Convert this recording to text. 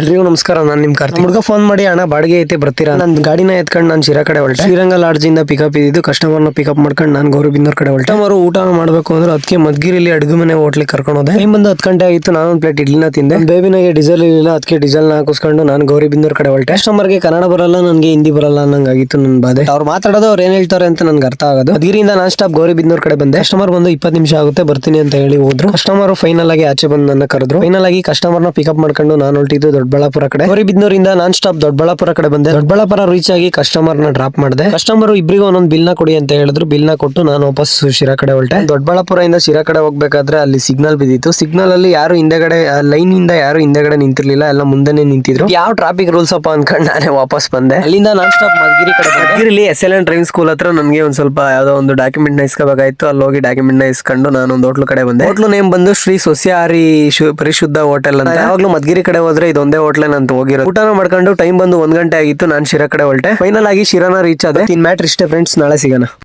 ಎಲ್ರಿಗೂ ನಮಸ್ಕಾರ. ನಾನು ನಿಮ್ ಕಾರ್ತಿಕ್. ಹುಡುಗ ಫೋನ್ ಮಾಡಿ ಅಣ್ಣ ಬಾಡಿಗೆ ಐತೆ ಬರ್ತೀರಾ? ನನ್ ಗಾಡಿನ ಎತ್ಕೊಂಡು ನಾನು ಶಿರಾ ಕಡೆ ಹೊರಟೆ. ಶ್ರೀರಂಗ ಲಾಡ್ಜ್ ಇಂದ ಪಿಕಪ್ ಇದ್ದು ಕಸ್ಟಮರ್ ನ ಪಿಕಪ್ ಮಾಡ್ಕೊಂಡು ನಾನು ಗೌರಿಬಿದನೂರ್ ಕಡೆ ಹೊರಟೆ. ಅವರು ಊಟ ಮಾಡಬೇಕು ಅಂದ್ರೆ ಅದಕ್ಕೆ ಮದ್ಗಿರಿಲಿ ಅಡುಗೆ ಮನೆ ಹೋಟ್ಲಿಗೆ ಕರ್ಕೊಂಡು ಹೋದೆ. ಟೈಮ್ ಬಂದು 10 ಗಂಟೆ ಆಗಿತ್ತು. ನಾನು ಒಂದು ಪ್ಲೇಟ್ ಇಡ್ಲಿನ ತಿಂದೆ. ಬೇಬಿನಾಗೆ ಡೀಸೆಲ್ ಇಲ್ಲ, ಅದಕ್ಕೆ ಡೀಸೆಲ್ ನ ಹಾಕಿಸ್ಕೊಂಡು ನಾನು ಗೌರಿಬಿದನೂರ್ ಕಡೆ ಹೊರಟೆ. ಕಸ್ಟಮರ್ಗೆ ಕನ್ನಡ ಬರಲ್ಲ, ನನಗೆ ಹಿಂದಿ ಬರಲ್ಲ ಅನ್ನಂಗಾಗಿತ್ತು ನನ್ನ ಬಾಧೆ. ಅವ್ರು ಮಾತಾಡೋದು ಅವ್ರು ಏನ್ ಹೇಳ್ತಾರೆ ಅಂತ ನನ್ಗೆ ಅರ್ಥ ಆಗೋದು. ಮದ್ಗಿರಿಯಿಂದ ನಾನ್ ಸ್ಟಾಪ್ ಗೌರಿಬಿದನೂರ್ ಕಡೆ ಬಂದೆ. ಕಸ್ಟಮರ್ ಬಂದು 20 ನಿಮಿಷ ಆಗುತ್ತೆ ಬರ್ತೀನಿ ಅಂತ ಹೇಳಿ ಹೋದ್ರು. ಕಸ್ಟಮರ್ ಫೈನಲ್ ಆಗಿ ಆಚೆ ಬಂದು ನನ್ನ ಕರೆದ್ರು. ಫೈನಲ್ ಆಗಿ ಕಸ್ಟಮರ್ ನ ಪಿಕಪ್ ಮಾಡ್ಕೊಂಡು ನಾನು ಹೊರಟಿದ್ದು ದೊಡ್ಡಬಳ್ಳಾಪುರ ಕಡೆ. ಗೌರಿಬಿದನೂರಿಂದ ನಾನ್ ಸ್ಟಾಪ್ ದೊಡ್ಡಬಳ್ಳಾಪುರ ಕಡೆ ಬಂದೆ. ದೊಡ್ಡಬಳ್ಳಾಪುರ ರೀಚ್ ಆಗಿ ಕಸ್ಟಮರ್ ನ ಡ್ರಾಪ್ ಮಾಡಿದೆ. ಕಸ್ಟಮರ್ ಇಬ್ಬರಿಗೂ ಒಂದೊಂದು ಬಿಲ್ ನ ಕೊಡಿ ಅಂತ ಹೇಳಿದ್ರು. ಬಿಲ್ ನ ಕೊಟ್ಟು ನಾನು ವಾಪಸ್ ಶಿರಾ ಕಡೆ ಹೊರಟೆ. ದೊಡ್ಡಬಳ್ಳಾಪುರ ಇಂದ ಶಿರಾ ಕಡೆ ಹೋಗ್ಬೇಕಾದ್ರೆ ಅಲ್ಲಿ ಸಿಗ್ನಲ್ ಬಿದ್ದಿತ್ತು. ಸಿಗ್ನಲ್ ಅಲ್ಲಿ ಯಾರು ಹಿಂದೆಗಡೆ ಲೈನ್ ಇಂದ ಯಾರು ಹಿಂದೆಗಡೆ ನಿಂತಿರ್ಲಿಲ್ಲ, ಎಲ್ಲ ಮುಂದೆನೆ ನಿಂತಿದ್ರು. ಯಾವ ಟ್ರಾಫಿಕ್ ರೂಲ್ಸ್ ಅಪ್ಪ ಅನ್ಕೊಂಡು ನಾನೇ ವಾಪಸ್ ಬಂದೆ. ಅಲ್ಲಿಂದ ನಾನ್ ಸ್ಟಾಪ್ ಮದ್ಗಿರಿ ಕಡೆ. ಮದ್ಗಿರಿಲಿ SLN ಡ್ರೈವಿಂಗ್ ಸ್ಕೂಲ್ ಹತ್ರ ನನಗೆ ಒಂದ್ ಸ್ವಲ್ಪ ಯಾವ್ದೋ ಒಂದು ಡಾಕ್ಯುಮೆಂಟ್ ನ ಇಸ್ಕೋಬೇಕಾಯ್ತು. ಅಲ್ಲಿ ಹೋಗಿ ಡಾಕ್ಯುಮೆಂಟ್ ನ ಇಸ್ಕೊಂಡು ನಾನು ಒಂದು ಹೋಟ್ಲು ಕಡೆ ಬಂದೆ. ಹೋಟ್ಲು ನೇಮ್ ಬಂದು ಶ್ರೀ ಸಸ್ಯಾಹಾರಿ ಪರಿಶುದ್ಧ ಹೋಟೆಲ್ ಅಂತ. ಯಾವಾಗ್ಲೂ ಮದ್ಗಿರಿ ಕಡೆ ಹೋದ್ರೆ ಇದೊಂದೇ ಹೋಟ್ಲೆ ನಾನು ಹೋಗಿರೋದು. ಊಟನ ಮಾಡ್ಕೊಂಡು ಟೈಮ್ ಬಂದು 1 ಗಂಟೆ ಆಗಿತ್ತು. ನಾನು ಶಿರಾ ಕಡೆ ಹೊರಟೆ. ಫೈನಲ್ ಆಗಿ ಶಿರಾನ ರೀಚ್ ಆದೆ. ಮ್ಯಾಟ್ರ್ ಇಷ್ಟೇ ಫ್ರೆಂಡ್ಸ್, ನಾಳೆ ಸಿಗೋಣ.